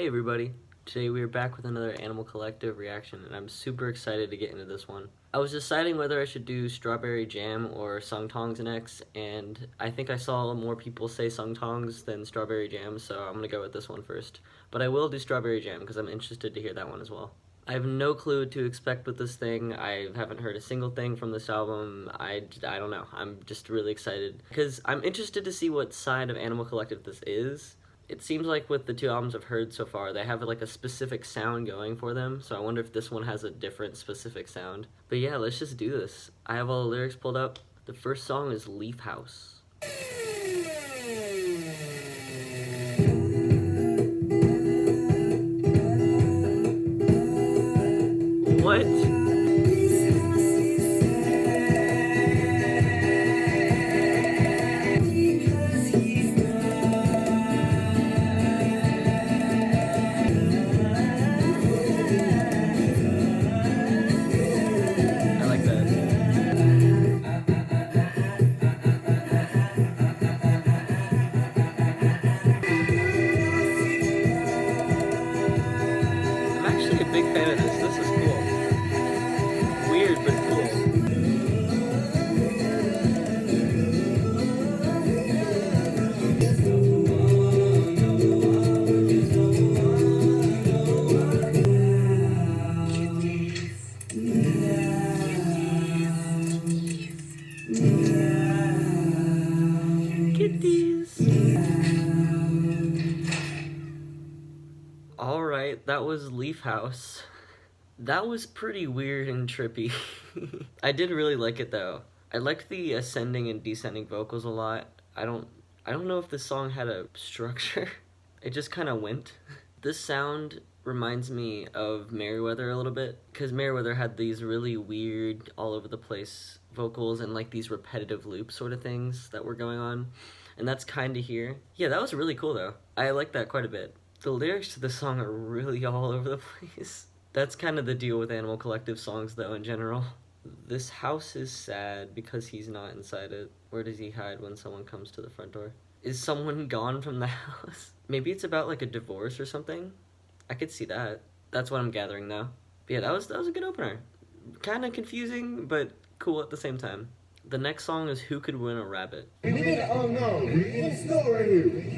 Hey everybody, today we are back with another Animal Collective reaction and I'm super excited to get into this one. I was deciding whether I should do Strawberry Jam or Sung Tongs next, and I think I saw more people say Sung Tongs than Strawberry Jam, so I'm gonna go with this one first. But I will do Strawberry Jam because I'm interested to hear that one as well. I have no clue what to expect with this thing. I haven't heard a single thing from this album. I don't know. I'm just really excited because I'm interested to see what side of Animal Collective this is. It seems like with the two albums I've heard so far, they have like a specific sound going for them, so I wonder if this one has a different specific sound. But yeah, let's just do this. I have all the lyrics pulled up. The first song is Leaf House. What? Big fan of this. This is cool. Weird, but cool. Kitties. Alright, that was Leaf House. That was pretty weird and trippy. I did really like it though. I liked the ascending and descending vocals a lot. I don't know if this song had a structure. It just kind of went. This sound reminds me of Merriweather a little bit, because Merriweather had these really weird, all over the place vocals and like these repetitive loop sort of things that were going on. And that's kind of here. Yeah, that was really cool though. I like that quite a bit. The lyrics to the song are really all over the place. That's kind of the deal with Animal Collective songs though in general. This house is sad because he's not inside it. Where does he hide when someone comes to the front door? Is someone gone from the house? Maybe it's about like a divorce or something? I could see that. That's what I'm gathering though. But yeah, that was a good opener. Kind of confusing, but cool at the same time. The next song is Who Could Win a Rabbit? Oh no, let's go right here.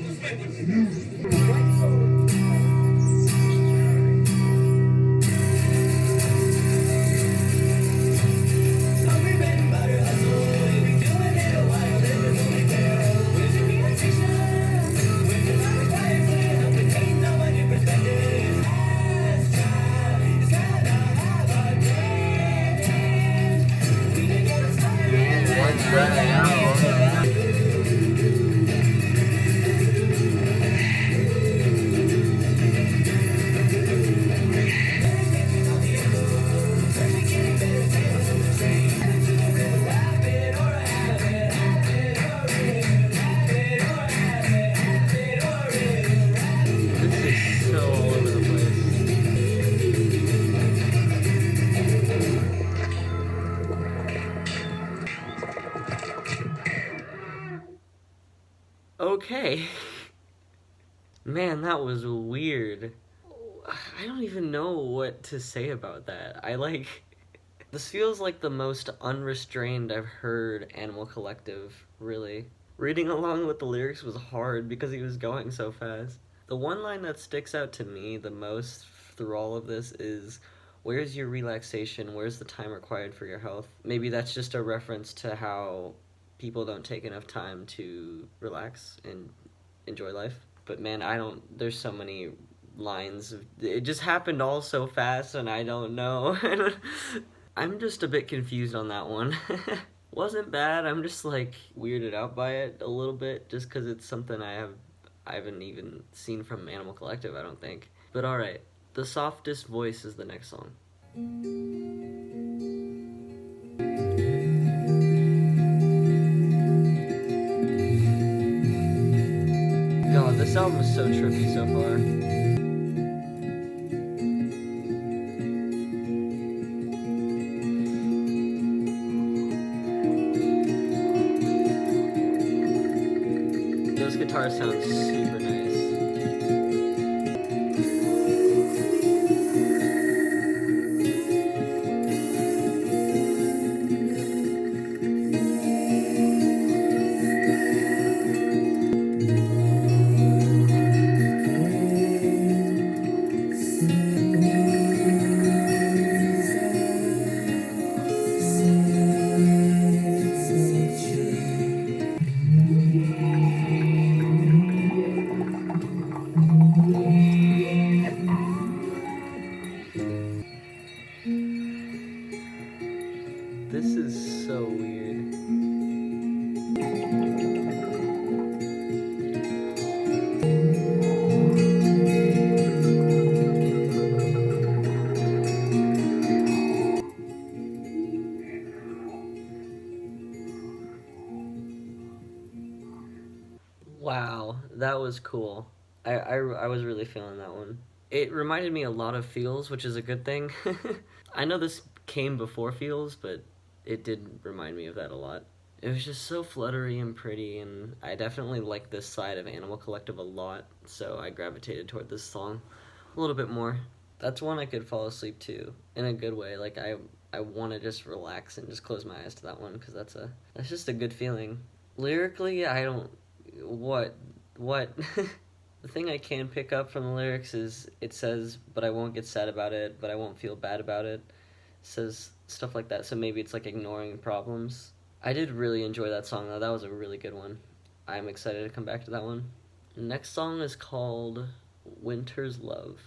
Okay. Man, that was weird. I don't even know what to say about that. This feels like the most unrestrained I've heard Animal Collective, really. Reading along with the lyrics was hard because he was going so fast. The one line that sticks out to me the most through all of this is, "Where's your relaxation? Where's the time required for your health?" Maybe that's just a reference to how people don't take enough time to relax and enjoy life. But man, there's so many lines. It just happened all so fast and I don't know. I'm just a bit confused on that one. Wasn't bad, I'm just like weirded out by it a little bit just because it's something I haven't even seen from Animal Collective, I don't think. But alright, The Softest Voice is the next song. God, this album is so trippy so far. Those guitars sound super nice. This is so weird. Wow, that was cool. I was really feeling that one. It reminded me a lot of Feels, which is a good thing. I know this came before Feels, but it did remind me of that a lot. It was just so fluttery and pretty, and I definitely like this side of Animal Collective a lot, so I gravitated toward this song a little bit more. That's one I could fall asleep to in a good way. Like I want to just relax and just close my eyes to that one because that's just a good feeling. Lyrically, I don't what the thing I can pick up from the lyrics is it says, "But I won't get sad about it, but I won't feel bad about it." It says stuff like that, so maybe it's like ignoring problems. I did really enjoy that song though. That was a really good one. I'm excited to come back to that one. The next song is called Winter's Love.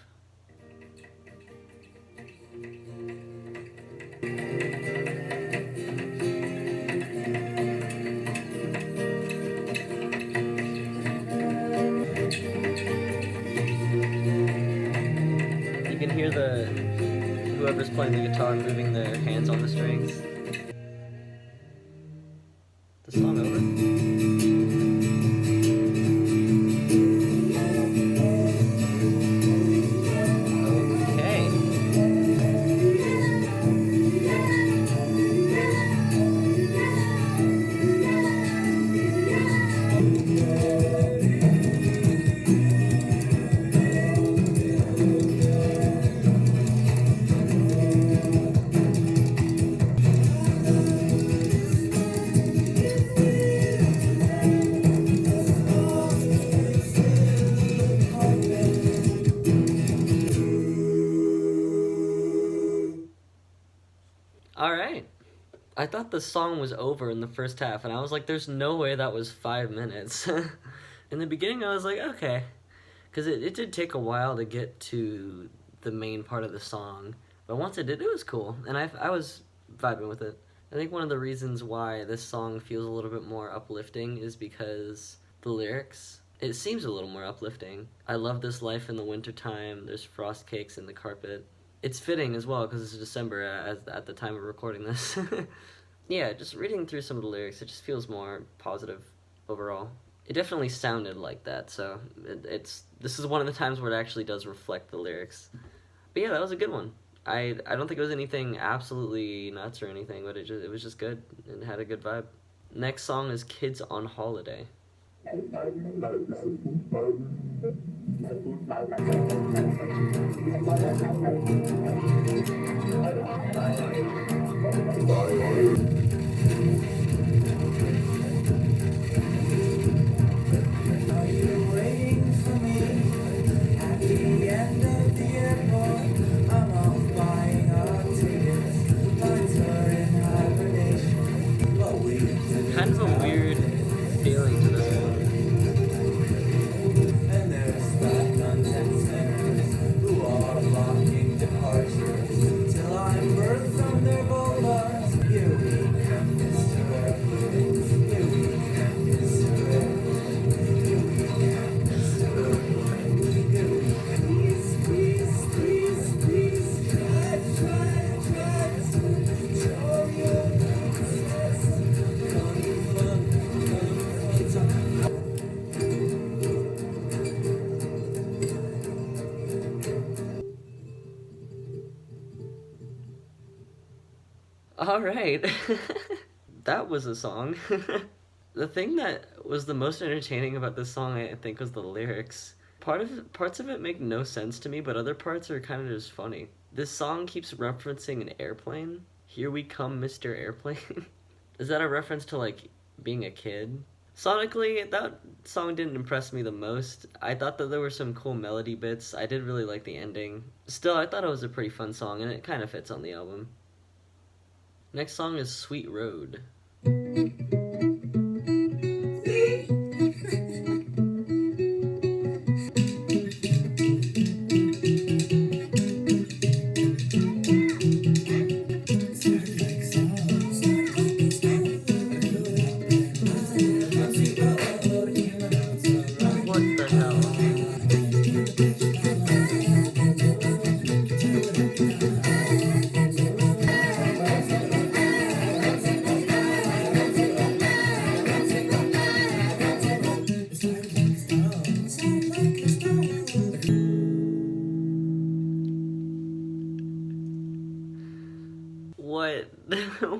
You can hear whoever's playing the guitar moving their hands on the strings. The song over. Okay. All right. I thought the song was over in the first half, and I was like, there's no way that was 5 minutes. In the beginning, I was like, okay. Because it did take a while to get to the main part of the song. But once it did, it was cool. And I was vibing with it. I think one of the reasons why this song feels a little bit more uplifting is because the lyrics, it seems a little more uplifting. I love this life in the wintertime. There's frost cakes in the carpet. It's fitting as well because it's December at the time of recording this. Yeah, just reading through some of the lyrics, it just feels more positive overall. It definitely sounded like that, so this is one of the times where it actually does reflect the lyrics. But yeah, that was a good one. I don't think it was anything absolutely nuts or anything, but it was just good. It had a good vibe. Next song is Kids on Holiday. Kind of a weird feeling to this one. And there's that nonsense who are blocking departures till I'm birthed from their boulders. Here we come, Mr. Airplane. Here we come, Mr. Airplane. Here we come, Mr. Airplane. Here we come. Please, try to show your All right. That was a song. The thing that was the most entertaining about this song, I think, was the lyrics. Parts of it make no sense to me, but other parts are kind of just funny. This song keeps referencing an airplane. Here we come, Mr. Airplane. Is that a reference to, like, being a kid? Sonically, that song didn't impress me the most. I thought that there were some cool melody bits. I did really like the ending. Still, I thought it was a pretty fun song, and it kind of fits on the album. Next song is Sweet Road. What?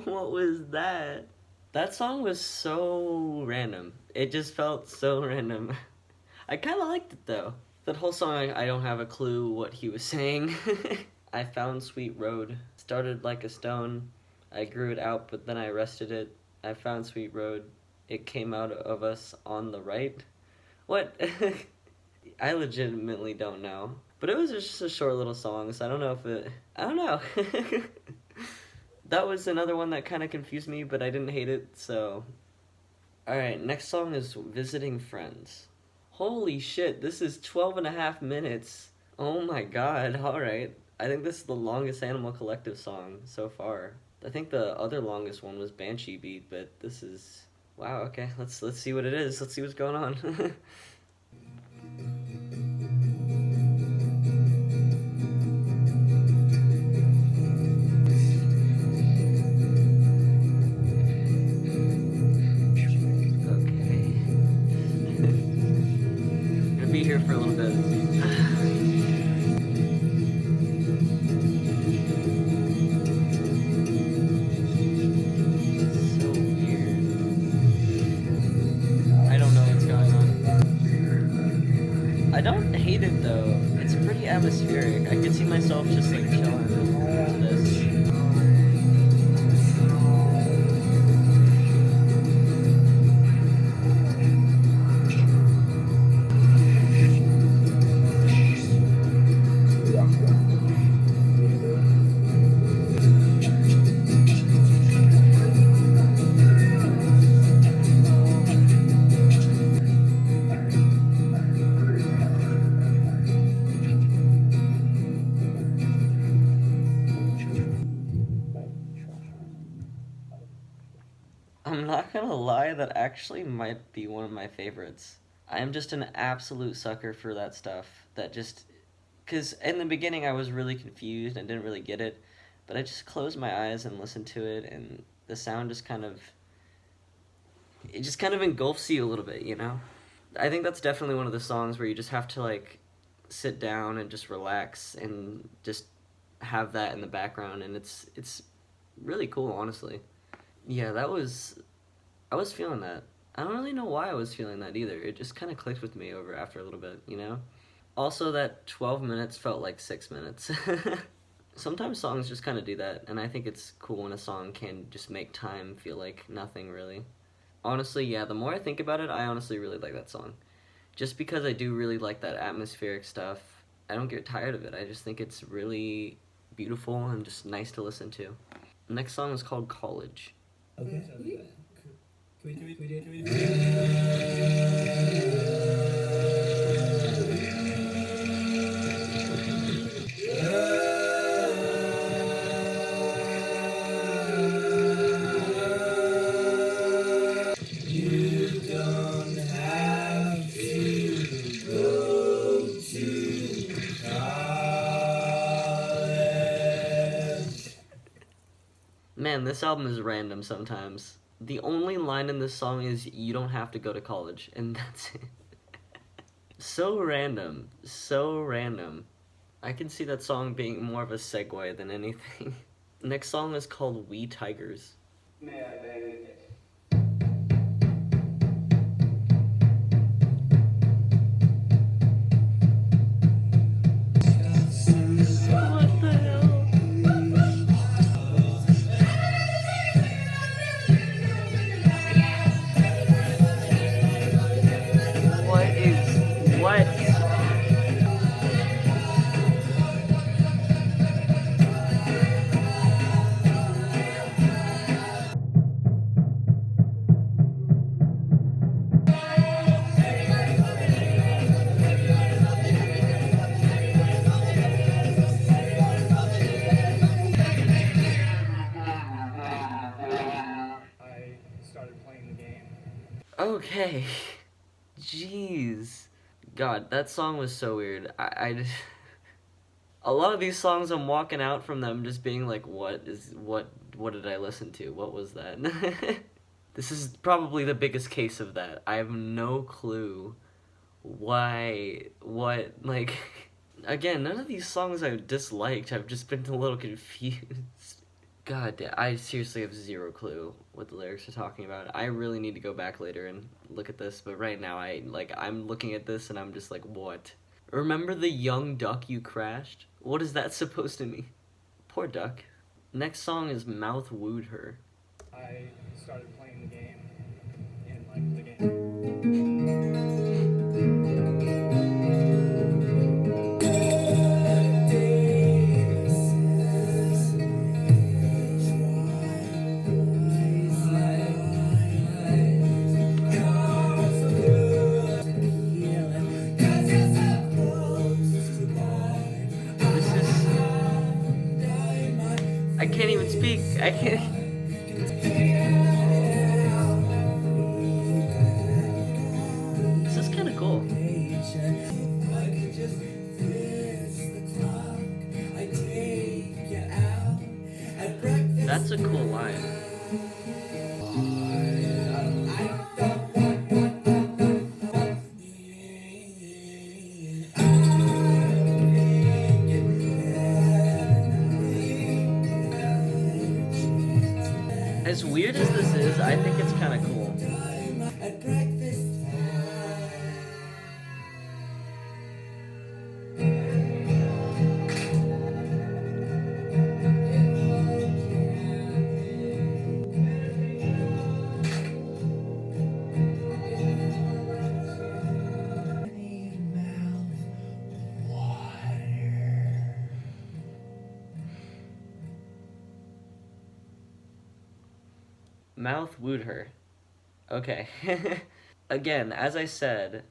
What was that? That song was so random. It just felt so random. I kind of liked it though. That whole song, I don't have a clue what he was saying. I found sweet road, started like a stone. I grew it out, but then I rested it. I found sweet road. It came out of us on the right. What? I legitimately don't know. But it was just a short little song, so I don't know if it... I don't know. That was another one that kind of confused me, but I didn't hate it, so... Alright, next song is Visiting Friends. Holy shit, this is 12 and a half minutes. Oh my god, alright. I think this is the longest Animal Collective song so far. I think the other longest one was Banshee Beat, but this is... Wow, okay, let's see what it is. Let's see what's going on. Be here for a little bit. So weird. I don't know what's going on. I don't hate it though. It's pretty atmospheric. I could see myself just like chilling to this. I'm not gonna lie, that actually might be one of my favorites. I am just an absolute sucker for that stuff. That just... Because in the beginning I was really confused and didn't really get it, but I just closed my eyes and listened to it, and the sound just kind of... It just kind of engulfs you a little bit, you know? I think that's definitely one of the songs where you just have to, like, sit down and just relax and just have that in the background, and it's really cool, honestly. Yeah, I was feeling that. I don't really know why I was feeling that either. It just kind of clicked with me over after a little bit, you know? Also, that 12 minutes felt like 6 minutes. Sometimes songs just kind of do that, and I think it's cool when a song can just make time feel like nothing, really. Honestly, yeah, the more I think about it, I honestly really like that song. Just because I do really like that atmospheric stuff, I don't get tired of it. I just think it's really beautiful and just nice to listen to. The next song is called College. Okay. We did. You don't have to go to college. Man, this album is random sometimes. The only line in this song is, "You don't have to go to college," and that's it. So random. So random. I can see that song being more of a segue than anything. Next song is called We Tigers. May I beg? What the hell? What? I started playing the game. Okay. Jeez. God, that song was so weird. I just... A lot of these songs I'm walking out from them just being like, what did I listen to? What was that? This is probably the biggest case of that. I have no clue like... Again, none of these songs I've disliked. I've just been a little confused. God, I seriously have zero clue what the lyrics are talking about. I really need to go back later and look at this, but right now I'm looking at this and I'm just like, what? Remember the young duck you crashed? What is that supposed to mean? Poor duck. Next song is Mouth Wooed Her. I started playing the game and liked the game. This is... I can't even speak. I can't... This is kind of cool. That's a cool line. As weird as this is, I think it's kind of cool. Mouth wooed her. Okay. Again, as I said,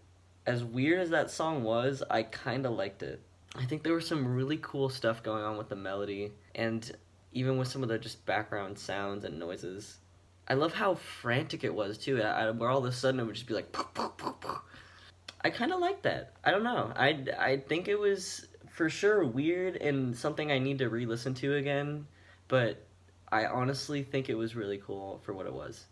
as weird as that song was, I kind of liked it. I think there was some really cool stuff going on with the melody, and even with some of the just background sounds and noises. I love how frantic it was, too, where all of a sudden it would just be like... I kind of like that. I don't know. I think it was for sure weird and something I need to re-listen to again, but I honestly think it was really cool for what it was.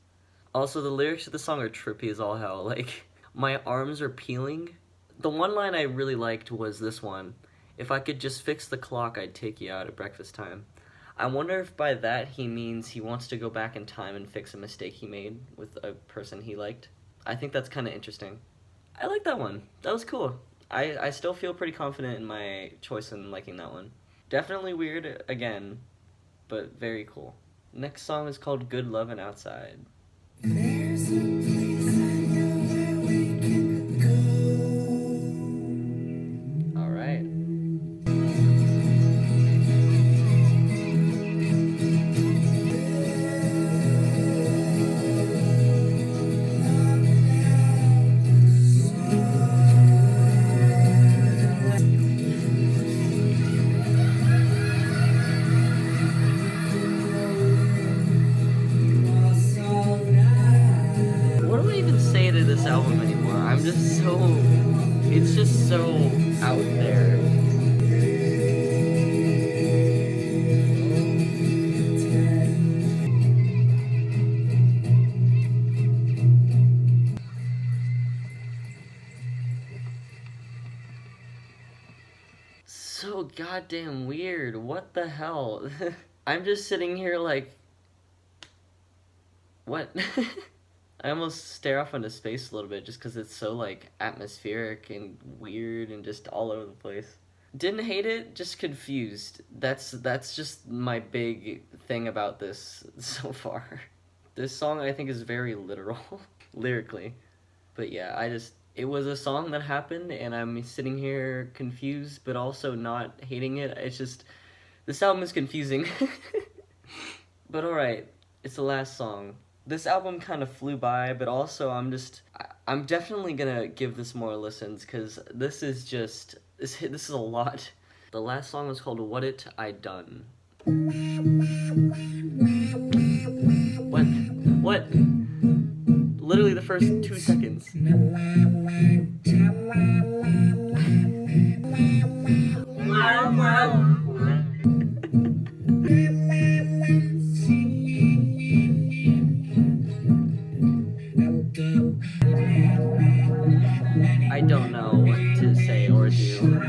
Also, the lyrics of the song are trippy as all hell. Like, my arms are peeling. The one line I really liked was this one. If I could just fix the clock, I'd take you out at breakfast time. I wonder if by that he means he wants to go back in time and fix a mistake he made with a person he liked. I think that's kind of interesting. I like that one. That was cool. I still feel pretty confident in my choice in liking that one. Definitely weird, again, but very cool. Next song is called Good Lovin' Outside. There's a place I know where we can go. All right. What do I even say to this album anymore? I'm just so... It's just so out there. So goddamn weird. What the hell? I'm just sitting here like... What? I almost stare off into space a little bit just because it's so, like, atmospheric and weird and just all over the place. Didn't hate it, just confused. That's just my big thing about this so far. This song, I think, is very literal, lyrically. But yeah, it was a song that happened, and I'm sitting here confused, but also not hating it. It's just, this album is confusing. But alright, it's the last song. This album kind of flew by, but also I'm definitely gonna give this more listens, because this is a lot. The last song was called Whaddit I Done. What? Literally the first 2 seconds. I don't know what to say or do.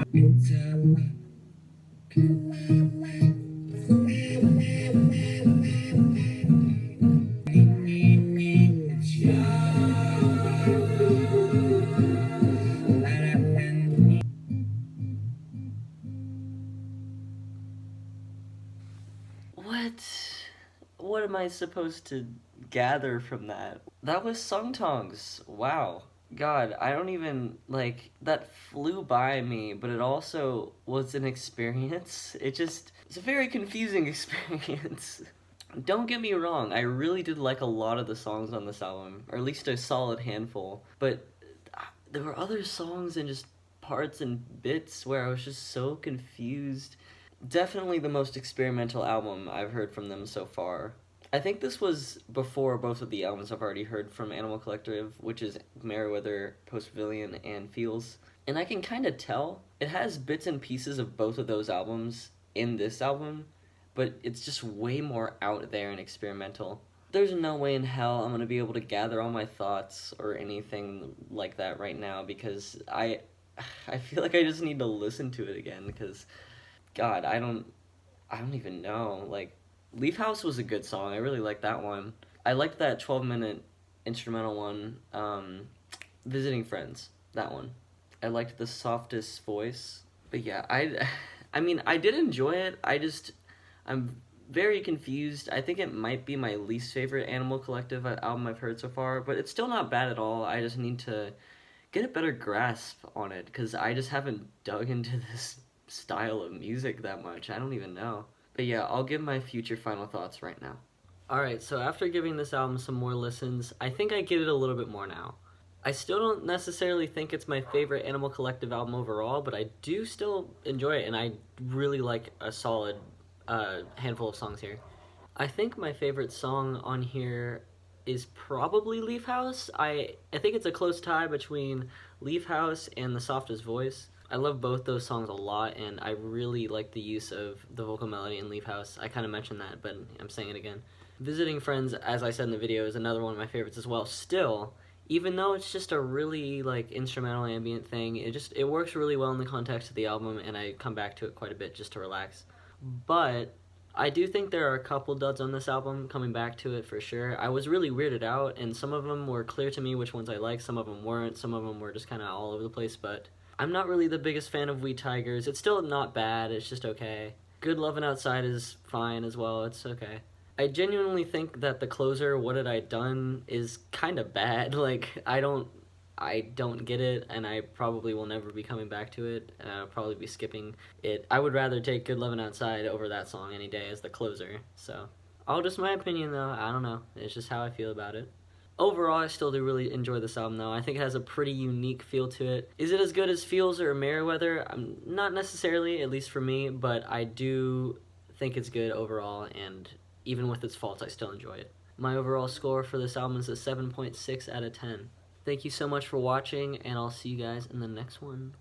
What? What am I supposed to gather from that? That was Tongs. Wow. God, I don't even, like, that flew by me, but it also was an experience. It's a very confusing experience. Don't get me wrong, I really did like a lot of the songs on this album, or at least a solid handful, but there were other songs and just parts and bits where I was just so confused. Definitely the most experimental album I've heard from them so far. I think this was before both of the albums I've already heard from Animal Collective, which is Meriwether, Post Pavilion, and Feels. And I can kind of tell it has bits and pieces of both of those albums in this album, but it's just way more out there and experimental. There's no way in hell I'm going to be able to gather all my thoughts or anything like that right now, because I feel like I just need to listen to it again, because God, I don't even know. Like, Leaf House was a good song. I really liked that one. I liked that 12-minute instrumental one, Visiting Friends, that one. I liked the Softest Voice. But yeah, I mean, I did enjoy it. I'm very confused. I think it might be my least favorite Animal Collective album I've heard so far, but it's still not bad at all. I just need to get a better grasp on it, because I just haven't dug into this style of music that much. I don't even know. But yeah, I'll give my future final thoughts right now. Alright, so after giving this album some more listens, I think I get it a little bit more now. I still don't necessarily think it's my favorite Animal Collective album overall, but I do still enjoy it, and I really like a solid handful of songs here. I think my favorite song on here is probably Leaf House. I think it's a close tie between Leaf House and The Softest Voice. I love both those songs a lot, and I really like the use of the vocal melody in Leaf House. I kind of mentioned that, but I'm saying it again. Visiting Friends, as I said in the video, is another one of my favorites as well. Still, even though it's just a really, like, instrumental ambient thing, it works really well in the context of the album, and I come back to it quite a bit just to relax. But I do think there are a couple duds on this album, coming back to it for sure. I was really weirded out, and some of them were clear to me which ones I liked, some of them weren't, some of them were just kind of all over the place, but I'm not really the biggest fan of Wheat Tigers. It's still not bad, it's just okay. Good Lovin' Outside is fine as well, it's okay. I genuinely think that the closer, Whaddit I Done, is kind of bad. Like, I don't get it, and I probably will never be coming back to it, and I'll probably be skipping it. I would rather take Good Lovin' Outside over that song any day as the closer, so. All just my opinion, though. I don't know. It's just how I feel about it. Overall, I still do really enjoy this album, though. I think it has a pretty unique feel to it. Is it as good as Feels or Meriwether? Not necessarily, at least for me, but I do think it's good overall, and even with its faults, I still enjoy it. My overall score for this album is a 7.6 out of 10. Thank you so much for watching, and I'll see you guys in the next one.